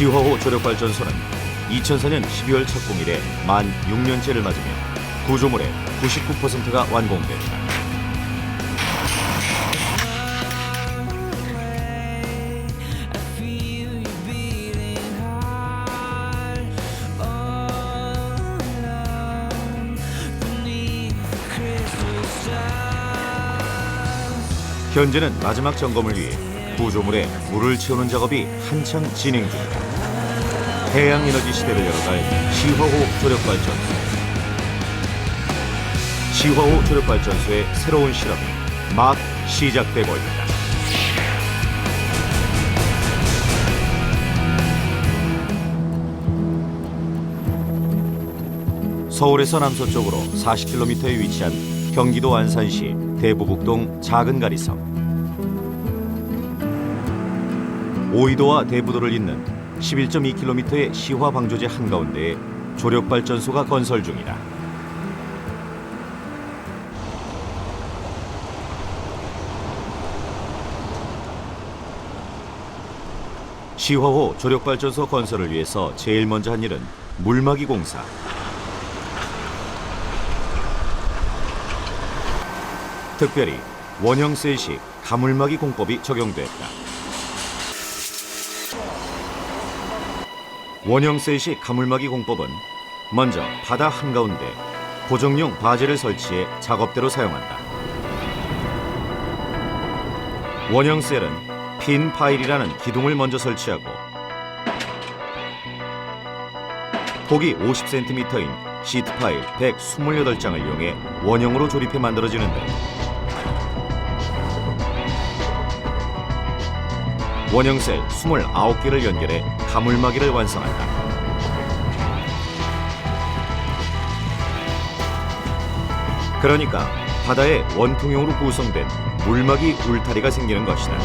시화호 조력발전소는 2004년 12월 착공 이래 만 6년째를 맞으며 구조물의 99%가 완공됐다. 현재는 마지막 점검을 위해 구조물에 물을 채우는 작업이 한창 진행 중이다. 해양에너지 시대를 열어갈 시화호 조력발전소. 시화호 조력발전소의 새로운 실험이 막 시작되고 있다. 서울에서 남서쪽으로 40km에 위치한 경기도 안산시 대부북동 작은 가리섬. 오이도와 대부도를 잇는 11.2km의 시화 방조제 한가운데에 조력발전소가 건설 중이다. 시화호 조력발전소 건설을 위해서 제일 먼저 한 일은 물막이 공사. 특별히 원형 셀식 가물막이 공법이 적용됐다. 원형 셀식 가물막이 공법은 먼저 바다 한가운데 고정용 바젤을 설치해 작업대로 사용한다. 원형 셀은 핀 파일이라는 기둥을 먼저 설치하고 폭이 50cm인 시트 파일 128장을 이용해 원형으로 조립해 만들어지는데 원형셀 29개를 연결해 가물막이를 완성한다. 그러니까 바다에 원통형으로 구성된 물막이 울타리가 생기는 것이다.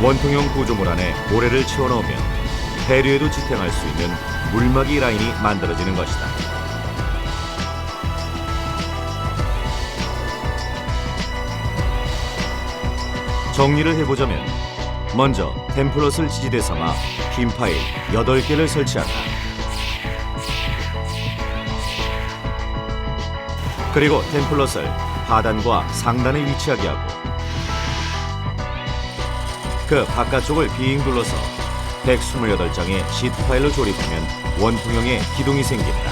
원통형 구조물 안에 모래를 채워넣으면 해류에도 지탱할 수 있는 물막이 라인이 만들어지는 것이다. 정리를 해보자면 먼저 템플럿을 지지대 삼아 핀 파일 8개를 설치한다. 그리고 템플럿을 하단과 상단에 위치하게 하고 그 바깥쪽을 빙 둘러서 128장의 시트 파일로 조립하면 원통형의 기둥이 생긴다.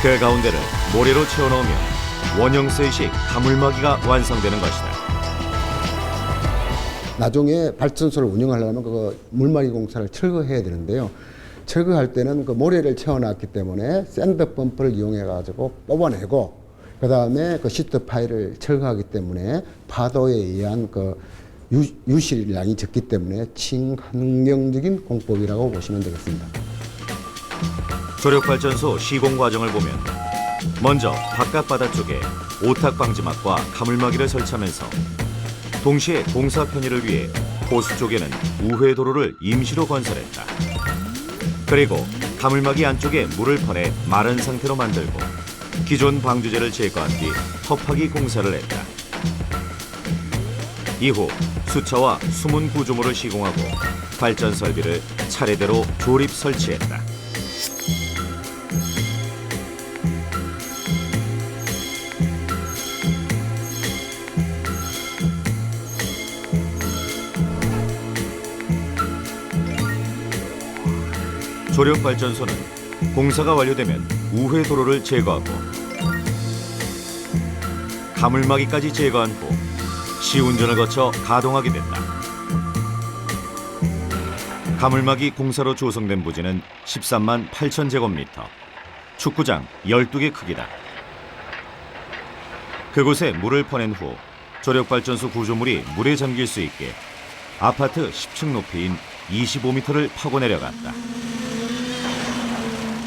그 가운데를 모래로 채워넣으면 원형 셀식 가물막이가 완성되는 것이다. 나중에 발전소를 운영하려면 그 물막이 공사를 철거해야 되는데요. 철거할 때는 그 모래를 채워놨기 때문에 샌드 펌프를 이용해가지고 뽑아내고 그 다음에 그 시트 파일을 철거하기 때문에 파도에 의한 그 유실량이 적기 때문에 친환경적인 공법이라고 보시면 되겠습니다. 조력발전소 시공 과정을 보면 먼저 바깥 바다 쪽에 오탁 방지막과 가물막이를 설치하면서 동시에 공사 편의를 위해 호수 쪽에는 우회 도로를 임시로 건설했다. 그리고 가물막이 안쪽에 물을 퍼내 마른 상태로 만들고 기존 방조제를 제거한 뒤 컵하기 공사를 했다. 이후 수차와 수문 구조물을 시공하고 발전 설비를 차례대로 조립 설치했다. 조력발전소는 공사가 완료되면 우회 도로를 제거하고 가물막이까지 제거한 후 시운전을 거쳐 가동하게 된다. 가물막이 공사로 조성된 부지는 13만 8천 제곱미터, 축구장 12개 크기다. 그곳에 물을 퍼낸 후 조력발전소 구조물이 물에 잠길 수 있게 아파트 10층 높이인 25m를 파고 내려갔다.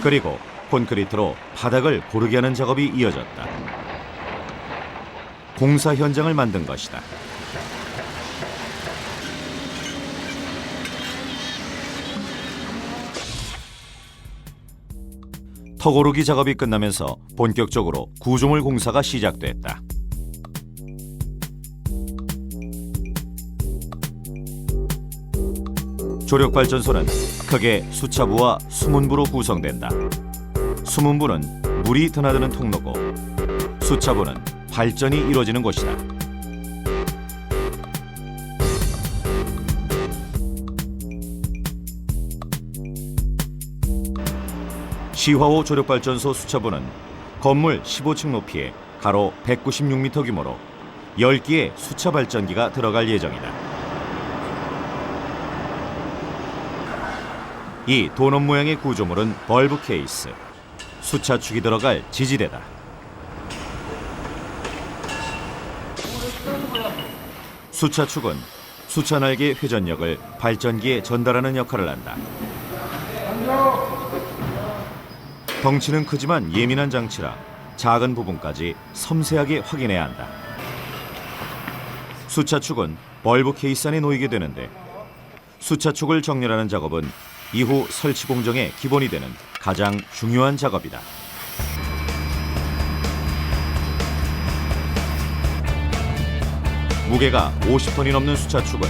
그리고 콘크리트로 바닥을 고르게 하는 작업이 이어졌다. 공사 현장을 만든 것이다. 터고르기 작업이 끝나면서 본격적으로 구조물 공사가 시작됐다. 조력발전소는 크게 수차부와 수문부로 구성된다. 수문부는 물이 드나드는 통로고 수차부는 발전이 이루어지는 곳이다. 시화호 조력발전소 수차부는 건물 15층 높이에 가로 196m 규모로 10기의 수차 발전기가 들어갈 예정이다. 이 도넛 모양의 구조물은 벌브 케이스, 수차축이 들어갈 지지대다. 수차축은 수차날개 회전력을 발전기에 전달하는 역할을 한다. 덩치는 크지만 예민한 장치라 작은 부분까지 섬세하게 확인해야 한다. 수차축은 벌브 케이스 안에 놓이게 되는데 수차축을 정렬하는 작업은 이후 설치 공정의 기본이 되는 가장 중요한 작업이다. 무게가 50톤이 넘는 수차축은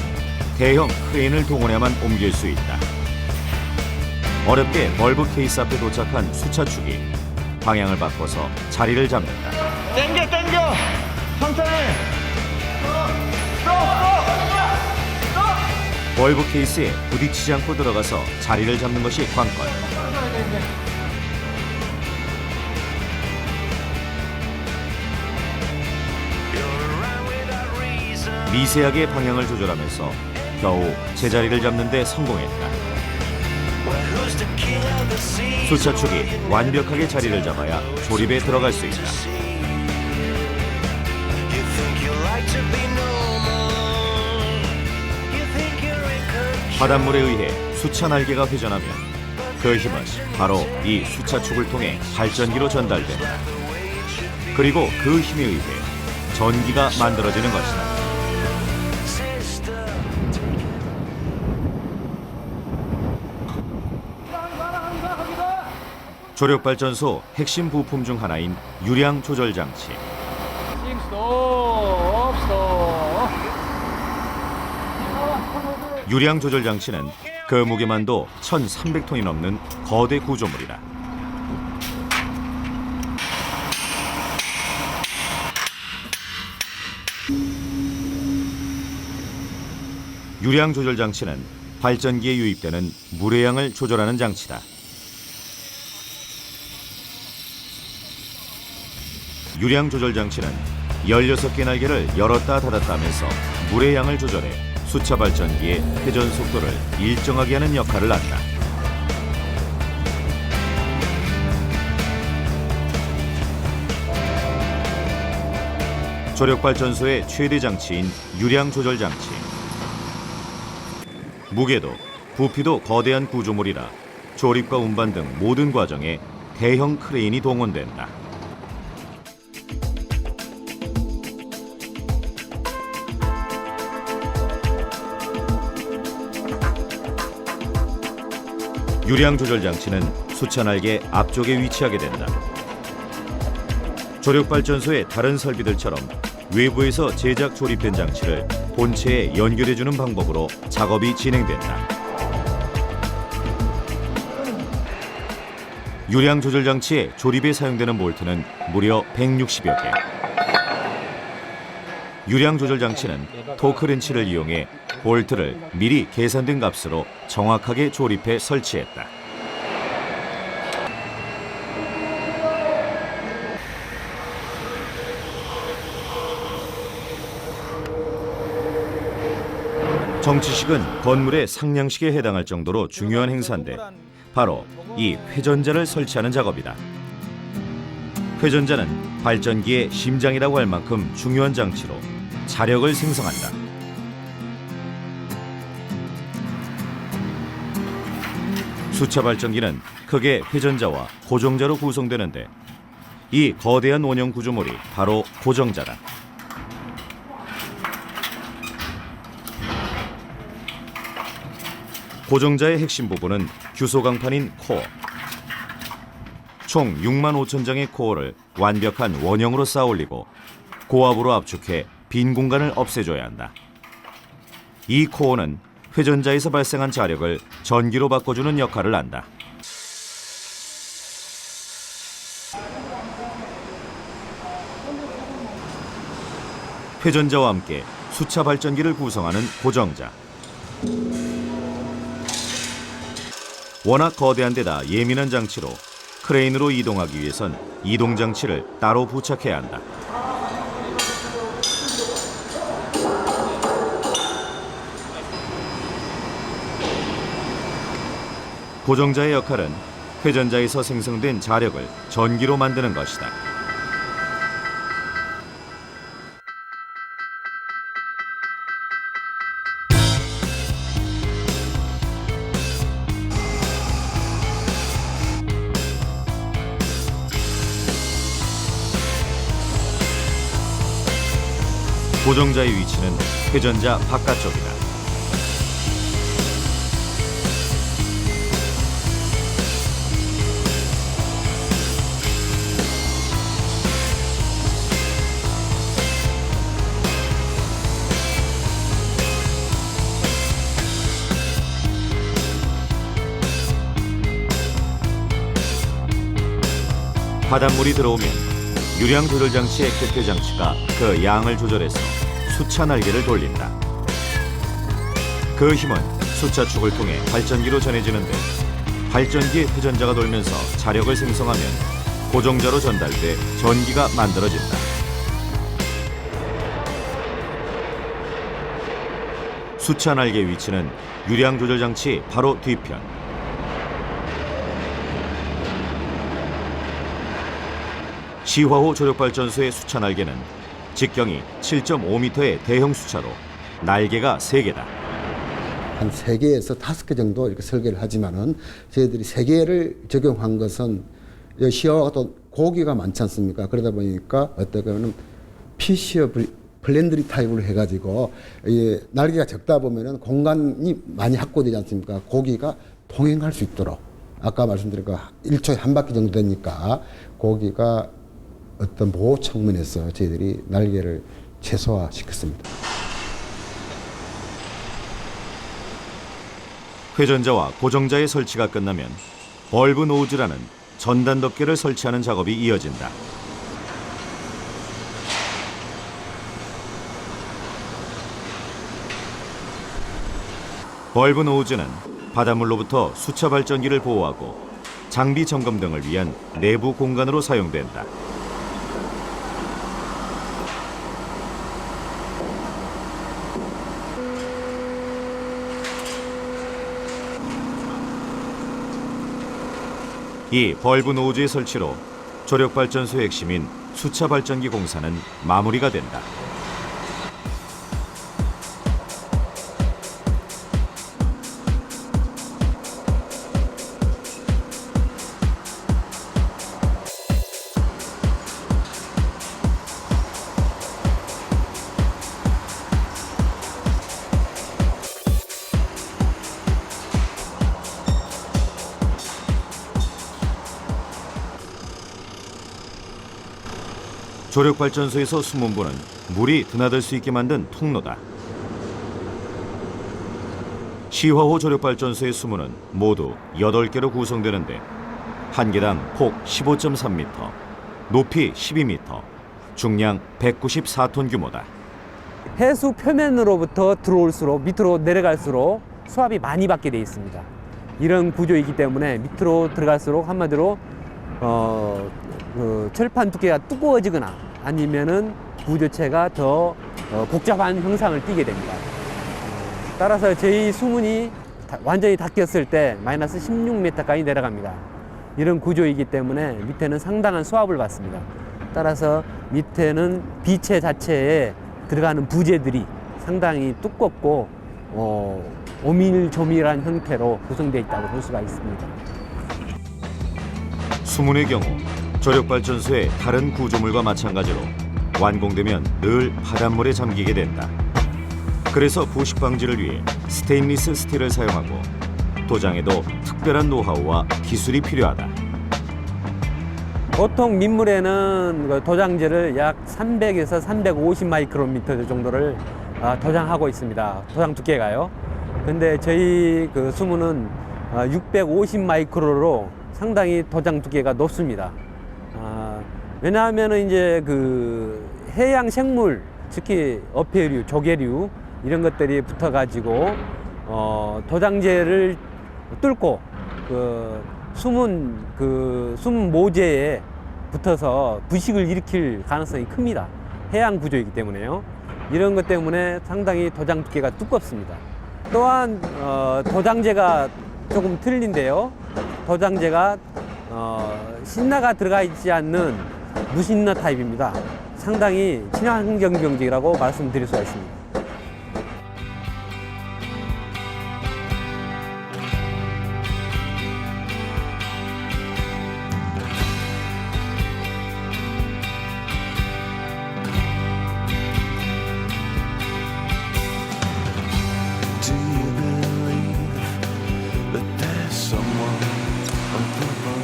대형 크레인을 동원해야만 옮길 수 있다. 어렵게 벌브 케이스 앞에 도착한 수차축이 방향을 바꿔서 자리를 잡는다. 땡겨 천천히. 벌브 케이스에 부딪히지 않고 들어가서 자리를 잡는 것이 관건. 미세하게 방향을 조절하면서 겨우 제자리를 잡는 데 성공했다. 수차축이 완벽하게 자리를 잡아야 조립에 들어갈 수 있다. 바닷물에 의해 수차 날개가 회전하면 그 힘은 바로 이 수차축을 통해 발전기로 전달된다. 그리고 그 힘에 의해 전기가 만들어지는 것이다. 조력발전소 핵심 부품 중 하나인 유량 조절 장치. 유량 조절 장치는 그 무게만도 1,300톤이 넘는 거대 구조물이다. 유량 조절 장치는 발전기에 유입되는 물의 양을 조절하는 장치다. 유량 조절 장치는 16개 날개를 열었다 닫았다 하면서 물의 양을 조절해 수차 발전기의 회전 속도를 일정하게 하는 역할을 한다. 조력발전소의 최대 장치인 유량 조절 장치. 무게도 부피도 거대한 구조물이라 조립과 운반 등 모든 과정에 대형 크레인이 동원된다. 유량 조절 장치는 수차 날개 앞쪽에 위치하게 된다. 조력발전소의 다른 설비들처럼 외부에서 제작 조립된 장치를 본체에 연결해주는 방법으로 작업이 진행된다. 유량 조절 장치의 조립에 사용되는 볼트는 무려 160여 개. 유량 조절 장치는 토크 렌치를 이용해 볼트를 미리 계산된 값으로 정확하게 조립해 설치했다. 정치식은 건물의 상량식에 해당할 정도로 중요한 행사인데 바로 이 회전자를 설치하는 작업이다. 회전자는 발전기의 심장이라고 할 만큼 중요한 장치로 자력을 생성한다. 수차 발전기는 크게 회전자와 고정자로 구성되는데 이 거대한 원형 구조물이 바로 고정자다. 고정자의 핵심 부분은 규소 강판인 코어. 총 6만 5천 장의 코어를 완벽한 원형으로 쌓아 올리고 고압으로 압축해 빈 공간을 없애줘야 한다. 이 코어는 회전자에서 발생한 자력을 전기로 바꿔주는 역할을 한다. 회전자와 함께 수차 발전기를 구성하는 고정자. 워낙 거대한 데다 예민한 장치로 크레인으로 이동하기 위해선 이동 장치를 따로 부착해야 한다. 고정자의 역할은 회전자에서 생성된 자력을 전기로 만드는 것이다. 고정자의 위치는 회전자 바깥쪽이다. 바닷물이 들어오면 유량 조절 장치의 쾌퇴 장치가 그 양을 조절해서 수차 날개를 돌린다. 그 힘은 수차축을 통해 발전기로 전해지는데 발전기의 회전자가 돌면서 자력을 생성하면 고정자로 전달돼 전기가 만들어진다. 수차 날개 위치는 유량 조절 장치 바로 뒤편. 시화호 조력발전소의 수차 날개는 직경이 7.5m의 대형 수차로 날개가 3개다. 한 3개에서 5개 정도 이렇게 설계를 하지만은 저희들이 3개를 적용한 것은 시야와 또 고기가 많지 않습니까? 그러다 보니까 어떻게 보면 피시어 블렌드리 타입으로 해가지고 날개가 적다 보면은 공간이 많이 확보되지 않습니까? 고기가 통행할 수 있도록 아까 말씀드린 거 1초에 한 바퀴 정도 되니까 고기가 어떤 보호 측면에서 저희들이 날개를 최소화시켰습니다. 회전자와 고정자의 설치가 끝나면 벌브 노즈라는 전단 덮개를 설치하는 작업이 이어진다. 벌브 노즈는 바닷물로부터 수차 발전기를 보호하고 장비 점검 등을 위한 내부 공간으로 사용된다. 이 벌브 노즈의 설치로 조력발전소의 핵심인 수차 발전기 공사는 마무리가 된다. 조력발전소에서 숨은 불은 물이 드나들 수 있게 만든 통로다. 시화호 조력발전소의 수문은 모두 8개로 구성되는데 한 개당 폭 15.3m, 높이 12m, 중량 194톤 규모다. 해수 표면으로부터 들어올수록 밑으로 내려갈수록 수압이 많이 받게 돼 있습니다. 이런 구조이기 때문에 밑으로 들어갈수록 한마디로 철판 두께가 두꺼워지거나 아니면은 구조체가 더 복잡한 형상을 띠게 됩니다. 따라서 저희 수문이 완전히 닫혔을 때 마이너스 16m까지 내려갑니다. 이런 구조이기 때문에 밑에는 상당한 수압을 받습니다. 따라서 밑에는 비체 자체에 들어가는 부재들이 상당히 두껍고 오밀조밀한 형태로 구성되어 있다고 볼 수가 있습니다. 수문의 경우 조력발전소의 다른 구조물과 마찬가지로 완공되면 늘 바닷물에 잠기게 된다. 그래서 부식 방지를 위해 스테인리스 스틸을 사용하고 도장에도 특별한 노하우와 기술이 필요하다. 보통 민물에는 그 도장제를 약 300에서 350 마이크로미터 정도를 도장하고 있습니다. 도장 두께가요. 근데 저희 그 수문은 650 마이크로로 상당히 도장 두께가 높습니다. 왜냐하면 이제 그 해양 생물, 특히 어패류, 조개류 이런 것들이 붙어가지고 도장제를 뚫고 그 수문 모재에 붙어서 부식을 일으킬 가능성이 큽니다. 해양 구조이기 때문에요. 이런 것 때문에 상당히 도장 두께가 두껍습니다. 또한 도장제가 조금 틀린데요. 도장제가 신나가 들어가 있지 않는 무신나 타입입니다. 상당히 친환경 경직이라고 말씀드릴 수가 있습니다.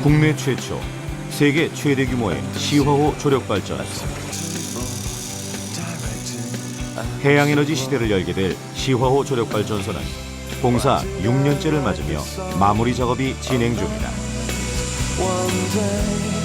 국내 최초, 세계 최대 규모의 시화호 조력 발전. 해양에너지 시대를 열게 될 시화호 조력 발전소는 공사 6년째를 맞으며 마무리 작업이 진행 중이다. One day